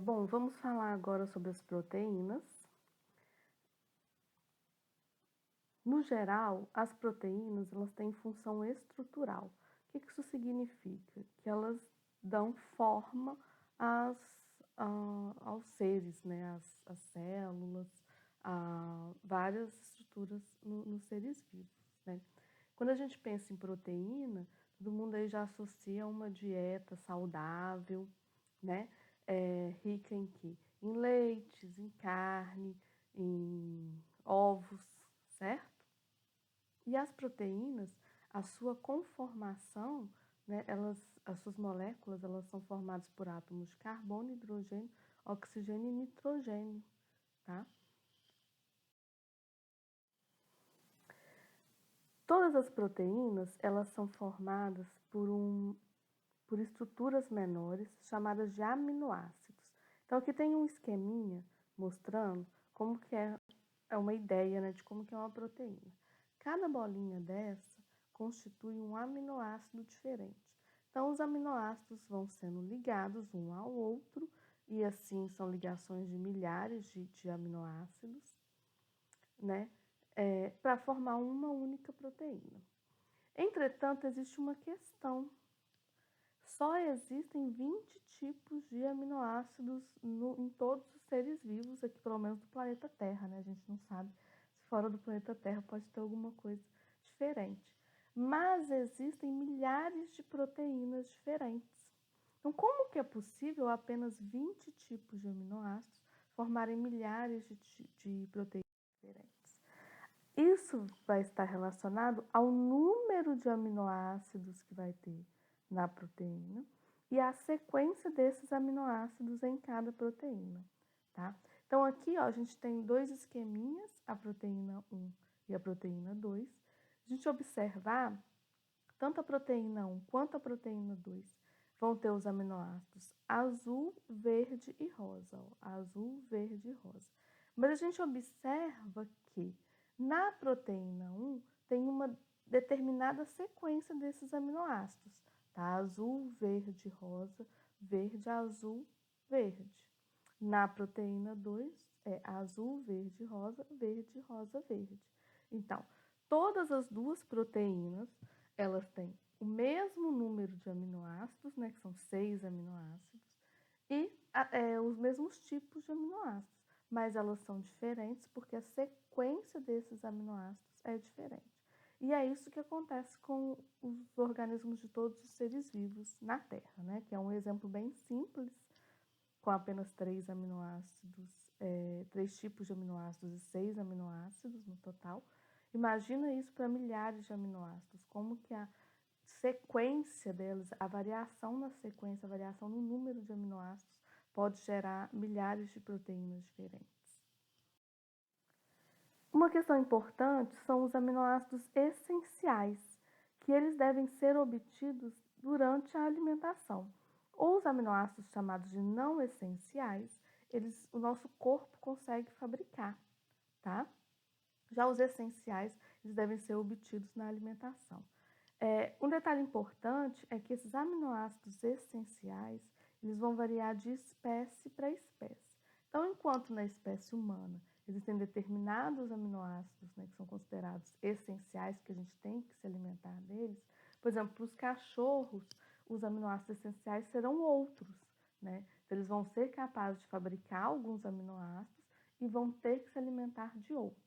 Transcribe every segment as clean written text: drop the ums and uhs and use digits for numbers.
Bom, vamos falar agora sobre as proteínas. No geral, as proteínas elas têm função estrutural. O que isso significa? Que elas dão forma aos seres, né? Às células, a várias estruturas nos seres vivos, né? Quando a gente pensa em proteína, todo mundo aí já associa uma dieta saudável, né? Rica em quê? Em leites, em carne, em ovos, certo? E as proteínas, a sua conformação, né, as suas moléculas, elas são formadas por átomos de carbono, hidrogênio, oxigênio e nitrogênio, tá? Todas as proteínas, elas são formadas por estruturas menores chamadas de aminoácidos. Então aqui tem um esqueminha mostrando como que é uma ideia, né, de como que é uma proteína. Cada bolinha dessa constitui um aminoácido diferente. Então os aminoácidos vão sendo ligados um ao outro e assim são ligações de milhares de aminoácidos, né, para formar uma única proteína. Entretanto, existe uma questão. Só existem 20 tipos de aminoácidos em todos os seres vivos, aqui pelo menos do planeta Terra, né? A gente não sabe se fora do planeta Terra pode ter alguma coisa diferente. Mas existem milhares de proteínas diferentes. Então, como que é possível apenas 20 tipos de aminoácidos formarem milhares de proteínas diferentes? Isso vai estar relacionado ao número de aminoácidos que vai ter na proteína e a sequência desses aminoácidos em cada proteína, tá? Então aqui, ó, a gente tem dois esqueminhas, a proteína 1 e a proteína 2. A gente observar, tanto a proteína 1 quanto a proteína 2 vão ter os aminoácidos azul, verde e rosa, ó, azul, verde e rosa. Mas a gente observa que na proteína 1 tem uma determinada sequência desses aminoácidos, tá? Azul, verde, rosa, verde, azul, verde. Na proteína 2 é azul, verde, rosa, verde. Então, todas as duas proteínas, elas têm o mesmo número de aminoácidos, né, que são 6 aminoácidos, e os mesmos tipos de aminoácidos, mas elas são diferentes porque a sequência desses aminoácidos é diferente. E é isso que acontece com os organismos de todos os seres vivos na Terra, né? Que é um exemplo bem simples, com apenas 3 aminoácidos, 3 tipos de aminoácidos e 6 aminoácidos no total. Imagina isso para milhares de aminoácidos, como que a sequência deles, a variação na sequência, a variação no número de aminoácidos pode gerar milhares de proteínas diferentes. Uma questão importante são os aminoácidos essenciais, que eles devem ser obtidos durante a alimentação. Ou os aminoácidos chamados de não essenciais, o nosso corpo consegue fabricar, tá? Já os essenciais, eles devem ser obtidos na alimentação. Um detalhe importante é que esses aminoácidos essenciais, eles vão variar de espécie para espécie. Então, enquanto na espécie humana existem determinados aminoácidos, né, que são considerados essenciais, que a gente tem que se alimentar deles, por exemplo, para os cachorros, os aminoácidos essenciais serão outros, né? Então, eles vão ser capazes de fabricar alguns aminoácidos e vão ter que se alimentar de outros.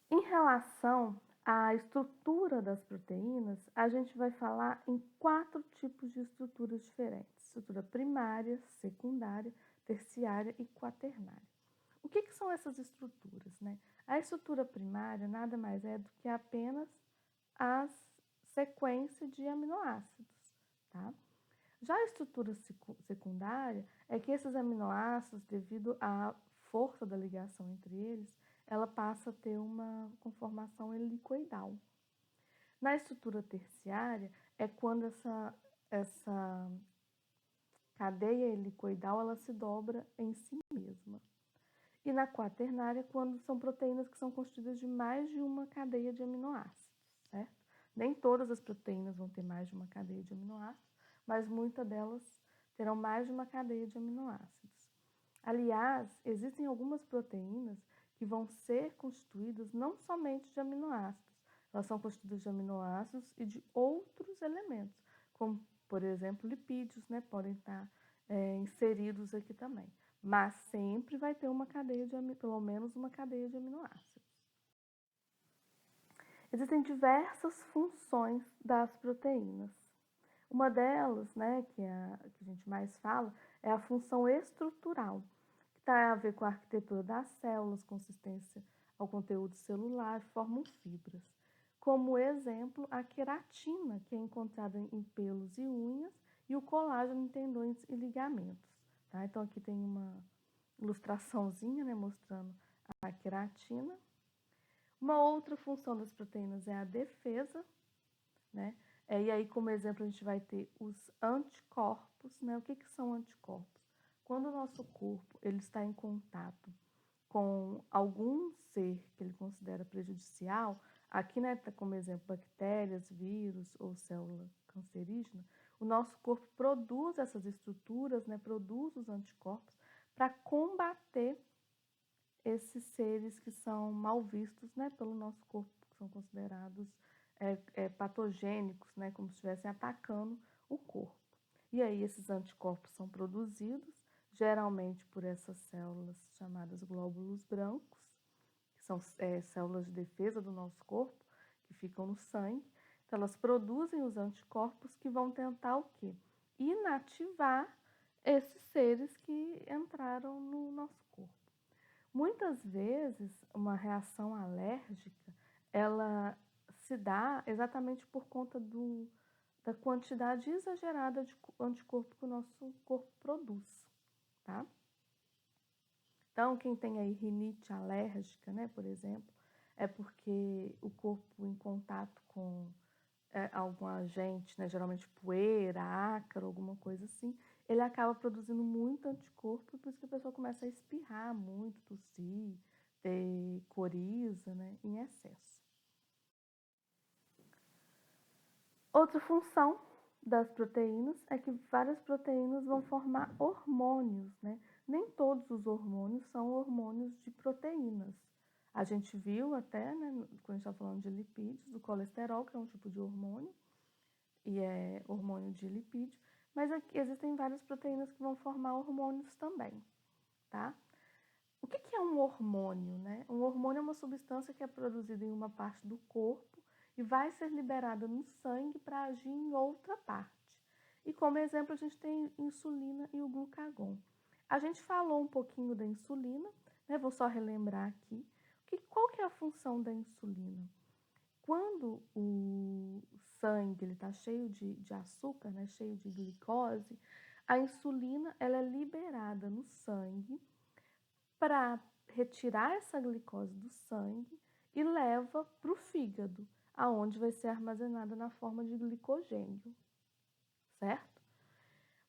Em relação à estrutura das proteínas, a gente vai falar em 4 tipos de estruturas diferentes: estrutura primária, secundária, terciária e quaternária. O que são essas estruturas, né? A estrutura primária nada mais é do que apenas a sequência de aminoácidos, tá? Já a estrutura secundária é que esses aminoácidos, devido à força da ligação entre eles, ela passa a ter uma conformação helicoidal. Na estrutura terciária é quando essa cadeia helicoidal ela se dobra em si mesma. E na quaternária, quando são proteínas que são constituídas de mais de uma cadeia de aminoácidos, certo? Nem todas as proteínas vão ter mais de uma cadeia de aminoácidos, mas muitas delas terão mais de uma cadeia de aminoácidos. Aliás, existem algumas proteínas que vão ser constituídas não somente de aminoácidos, elas são constituídas de aminoácidos e de outros elementos, como, por exemplo, lipídios, né, podem estar inseridos aqui também. Mas sempre vai ter uma cadeia pelo menos uma cadeia de aminoácidos. Existem diversas funções das proteínas. Uma delas, né, que a gente mais fala, é a função estrutural, que está a ver com a arquitetura das células, consistência ao conteúdo celular, formam fibras. Como exemplo, a queratina, que é encontrada em pelos e unhas, e o colágeno em tendões e ligamentos. Tá? Então, aqui tem uma ilustraçãozinha, né, mostrando a queratina. Uma outra função das proteínas é a defesa, né? E aí, como exemplo, a gente vai ter os anticorpos, né? O que são anticorpos? Quando o nosso corpo ele está em contato com algum ser que ele considera prejudicial, aqui, né, tá como exemplo bactérias, vírus ou célula cancerígena, o nosso corpo produz essas estruturas, né, produz os anticorpos para combater esses seres que são mal vistos, né, pelo nosso corpo, que são considerados patogênicos, né, como se estivessem atacando o corpo. E aí esses anticorpos são produzidos, geralmente por essas células chamadas glóbulos brancos, que são células de defesa do nosso corpo, que ficam no sangue. Então, elas produzem os anticorpos que vão tentar o quê? Inativar esses seres que entraram no nosso corpo. Muitas vezes, uma reação alérgica, ela se dá exatamente por conta da quantidade exagerada de anticorpo que o nosso corpo produz, tá? Então, quem tem aí rinite alérgica, né, por exemplo, é porque o corpo em contato com algum agente, né, geralmente poeira, ácaro, alguma coisa assim, ele acaba produzindo muito anticorpo, por isso que a pessoa começa a espirrar muito, tossir, ter coriza, né, em excesso. Outra função das proteínas é que várias proteínas vão formar hormônios, né? Nem todos os hormônios são hormônios de proteínas. A gente viu até, né, quando a gente está falando de lipídios, o colesterol, que é um tipo de hormônio, e é hormônio de lipídio, mas aqui existem várias proteínas que vão formar hormônios também, tá? O que é um hormônio, né? Um hormônio é uma substância que é produzida em uma parte do corpo e vai ser liberada no sangue para agir em outra parte. E como exemplo, a gente tem insulina e o glucagon. A gente falou um pouquinho da insulina, né? Vou só relembrar aqui. Qual que é a função da insulina? Quando o sangue está cheio de açúcar, né, cheio de glicose, a insulina ela é liberada no sangue para retirar essa glicose do sangue e leva para o fígado, aonde vai ser armazenada na forma de glicogênio, certo?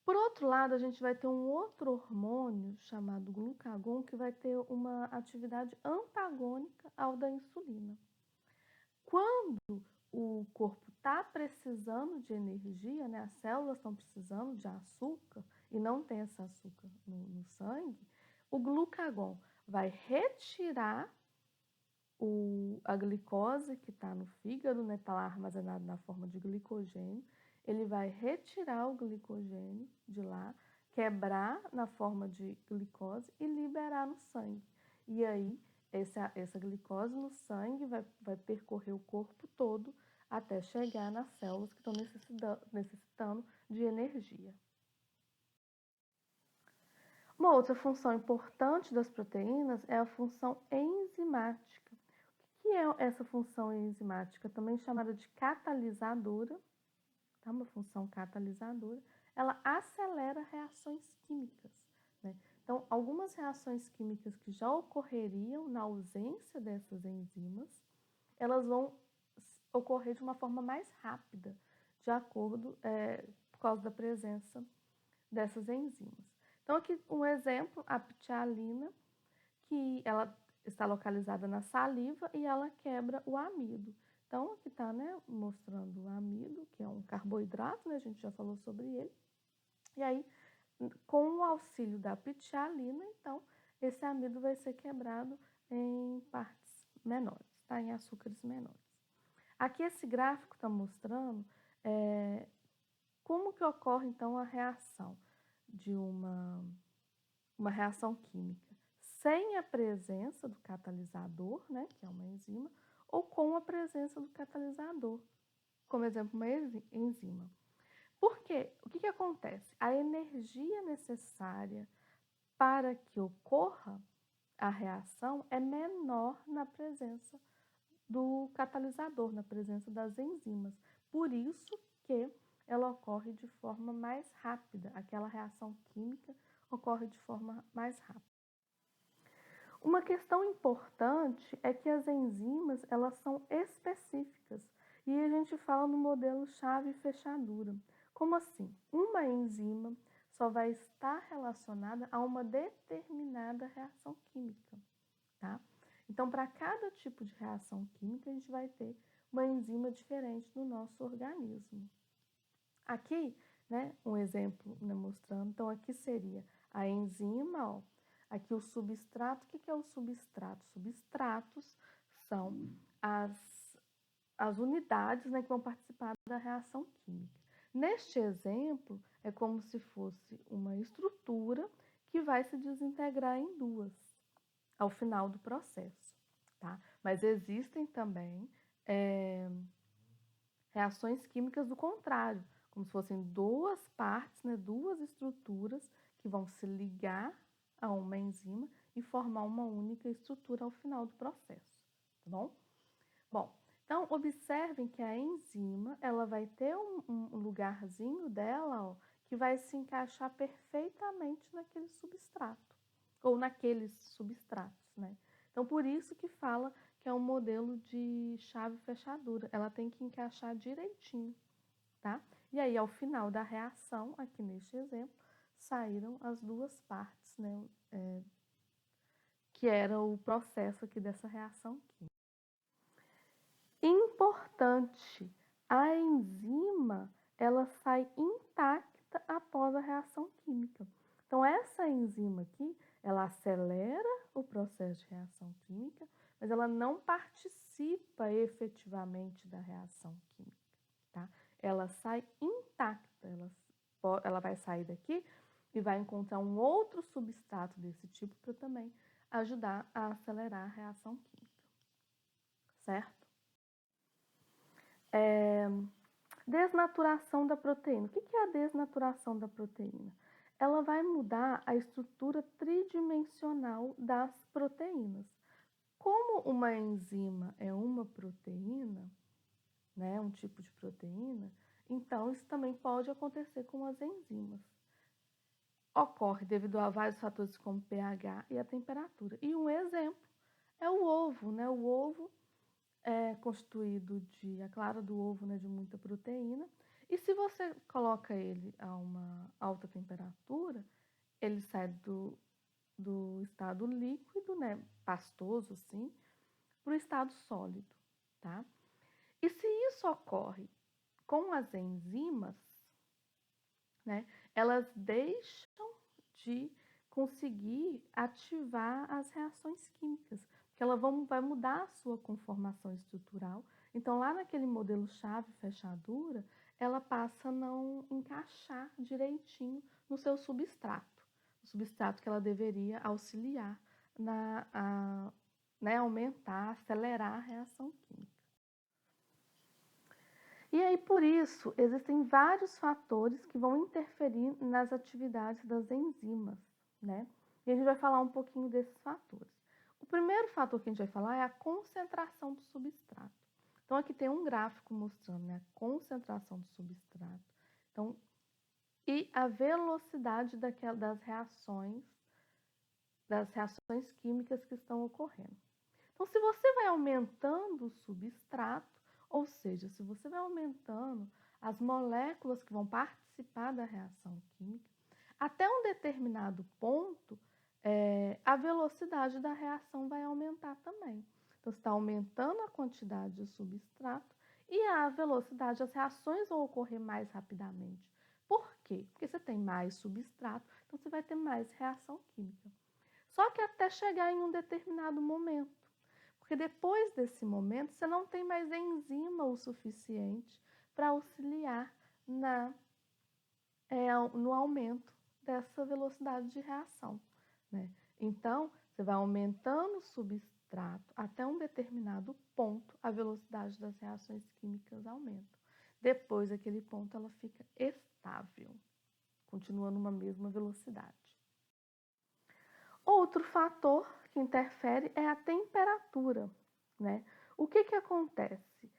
Por outro lado, a gente vai ter um outro hormônio chamado glucagon que vai ter uma atividade antagônica ao da insulina. Quando o corpo está precisando de energia, né, as células estão precisando de açúcar e não tem esse açúcar no sangue, o glucagon vai retirar a glicose que está no fígado, né, está lá armazenado na forma de glicogênio, ele vai retirar o glicogênio de lá, quebrar na forma de glicose e liberar no sangue. E aí, essa glicose no sangue vai percorrer o corpo todo até chegar nas células que estão necessitando de energia. Uma outra função importante das proteínas é a função enzimática. O que é essa função enzimática? Também chamada de catalisadora, tá? Uma função catalisadora. Ela acelera reações químicas, né? Então, algumas reações químicas que já ocorreriam na ausência dessas enzimas, elas vão ocorrer de uma forma mais rápida, de acordo, por causa da presença dessas enzimas. Então, aqui um exemplo, a ptialina, que ela está localizada na saliva e ela quebra o amido. Então, aqui está, né, mostrando o amido, que é um carboidrato, né, a gente já falou sobre ele. E aí, com o auxílio da pitialina, então, esse amido vai ser quebrado em partes menores, tá? Em açúcares menores. Aqui esse gráfico está mostrando como que ocorre, então, a reação de uma reação química sem a presença do catalisador, né, que é uma enzima, ou com a presença do catalisador, como exemplo, uma enzima. Por quê? O que acontece? A energia necessária para que ocorra a reação é menor na presença do catalisador, na presença das enzimas. Por isso que ela ocorre de forma mais rápida, aquela reação química ocorre de forma mais rápida. Uma questão importante é que as enzimas, elas são específicas, e a gente fala no modelo chave e fechadura. Como assim? Uma enzima só vai estar relacionada a uma determinada reação química, tá? Então, para cada tipo de reação química, a gente vai ter uma enzima diferente no nosso organismo. Aqui, né, um exemplo, né, mostrando, então aqui seria a enzima, ó, aqui o substrato. O que é o substrato? Substratos são as unidades, né, que vão participar da reação química. Neste exemplo, é como se fosse uma estrutura que vai se desintegrar em duas ao final do processo, tá? Mas existem também reações químicas do contrário, como se fossem duas partes, né, duas estruturas que vão se ligar a uma enzima e formar uma única estrutura ao final do processo, tá bom? Bom, então observem que a enzima, ela vai ter um lugarzinho dela, ó, que vai se encaixar perfeitamente naquele substrato, ou naqueles substratos, né? Então, por isso que fala que é um modelo de chave fechadura, ela tem que encaixar direitinho, tá? E aí, ao final da reação, aqui neste exemplo, saíram as duas partes, né? Que era o processo aqui dessa reação química. Importante, a enzima, ela sai intacta após a reação química. Então, essa enzima aqui, ela acelera o processo de reação química, mas ela não participa efetivamente da reação química, tá? Ela sai intacta, ela vai sair daqui e vai encontrar um outro substrato desse tipo para também ajudar a acelerar a reação química, certo? Desnaturação da proteína. O que é a desnaturação da proteína? Ela vai mudar a estrutura tridimensional das proteínas. Como uma enzima é uma proteína, né, um tipo de proteína, então isso também pode acontecer com as enzimas. Ocorre devido a vários fatores como pH e a temperatura. E um exemplo é o ovo, né? O ovo é constituído a clara do ovo, né, de muita proteína. E se você coloca ele a uma alta temperatura, ele sai do estado líquido, né, pastoso, assim, para o estado sólido, tá? E se isso ocorre com as enzimas, né, elas deixam de conseguir ativar as reações químicas, porque ela vai mudar a sua conformação estrutural. Então, lá naquele modelo chave fechadura, ela passa a não encaixar direitinho no seu substrato, o substrato que ela deveria auxiliar né, aumentar, acelerar a reação química. E aí, por isso, existem vários fatores que vão interferir nas atividades das enzimas, né? E a gente vai falar um pouquinho desses fatores. O primeiro fator que a gente vai falar é a concentração do substrato. Então, aqui tem um gráfico mostrando, né, a concentração do substrato. Então, e a velocidade das reações químicas que estão ocorrendo. Então, se você vai aumentando o substrato, ou seja, se você vai aumentando as moléculas que vão participar da reação química, até um determinado ponto, a velocidade da reação vai aumentar também. Então, você está aumentando a quantidade de substrato e a velocidade, as reações vão ocorrer mais rapidamente. Por quê? Porque você tem mais substrato, então você vai ter mais reação química. Só que até chegar em um determinado momento. Porque depois desse momento, você não tem mais enzima o suficiente para auxiliar no aumento dessa velocidade de reação, né? Então, você vai aumentando o substrato até um determinado ponto, a velocidade das reações químicas aumenta. Depois daquele ponto, ela fica estável, continua numa mesma velocidade. Outro fator que interfere é a temperatura, né? O que acontece?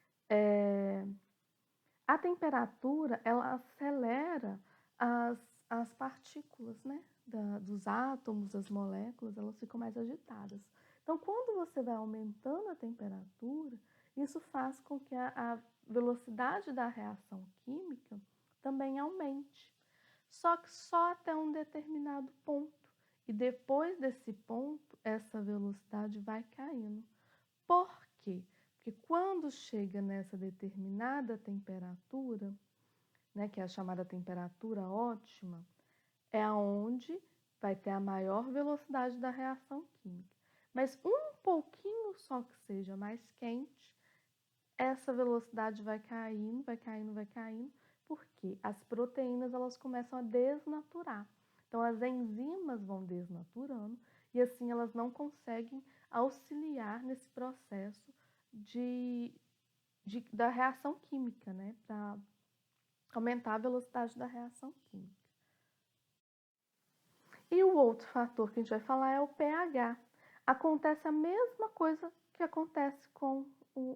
A temperatura, ela acelera as partículas, né? Dos átomos, das moléculas, elas ficam mais agitadas. Então, quando você vai aumentando a temperatura, isso faz com que a velocidade da reação química também aumente. Só que só até um determinado ponto. E depois desse ponto, essa velocidade vai caindo. Por quê? Porque quando chega nessa determinada temperatura, né, que é a chamada temperatura ótima, é aonde vai ter a maior velocidade da reação química. Mas um pouquinho só que seja mais quente, essa velocidade vai caindo, vai caindo, vai caindo, porque as proteínas elas começam a desnaturar. Então as enzimas vão desnaturando e assim elas não conseguem auxiliar nesse processo da reação química, né? Para aumentar a velocidade da reação química. E o outro fator que a gente vai falar é o pH. Acontece a mesma coisa que acontece com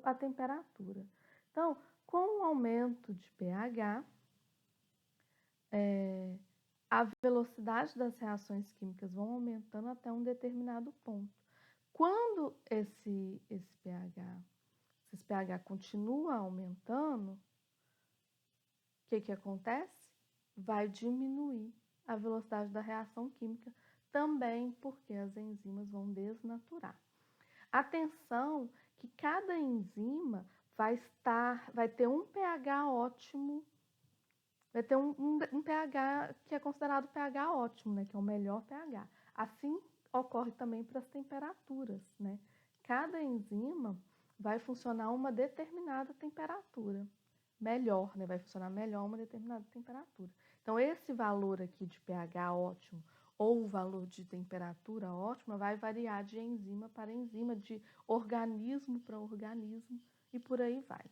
a temperatura. Então, com o aumento de pH, a velocidade das reações químicas vão aumentando até um determinado ponto. Quando esse pH continua aumentando, o que acontece? Vai diminuir a velocidade da reação química, também porque as enzimas vão desnaturar. Atenção que cada enzima vai ter um pH ótimo, vai ter um pH que é considerado pH ótimo, né, que é o melhor pH. Assim ocorre também para as temperaturas, né? Cada enzima vai funcionar a uma determinada temperatura. Melhor, né? Vai funcionar melhor a uma determinada temperatura. Então, esse valor aqui de pH ótimo ou o valor de temperatura ótima vai variar de enzima para enzima, de organismo para organismo e por aí vai.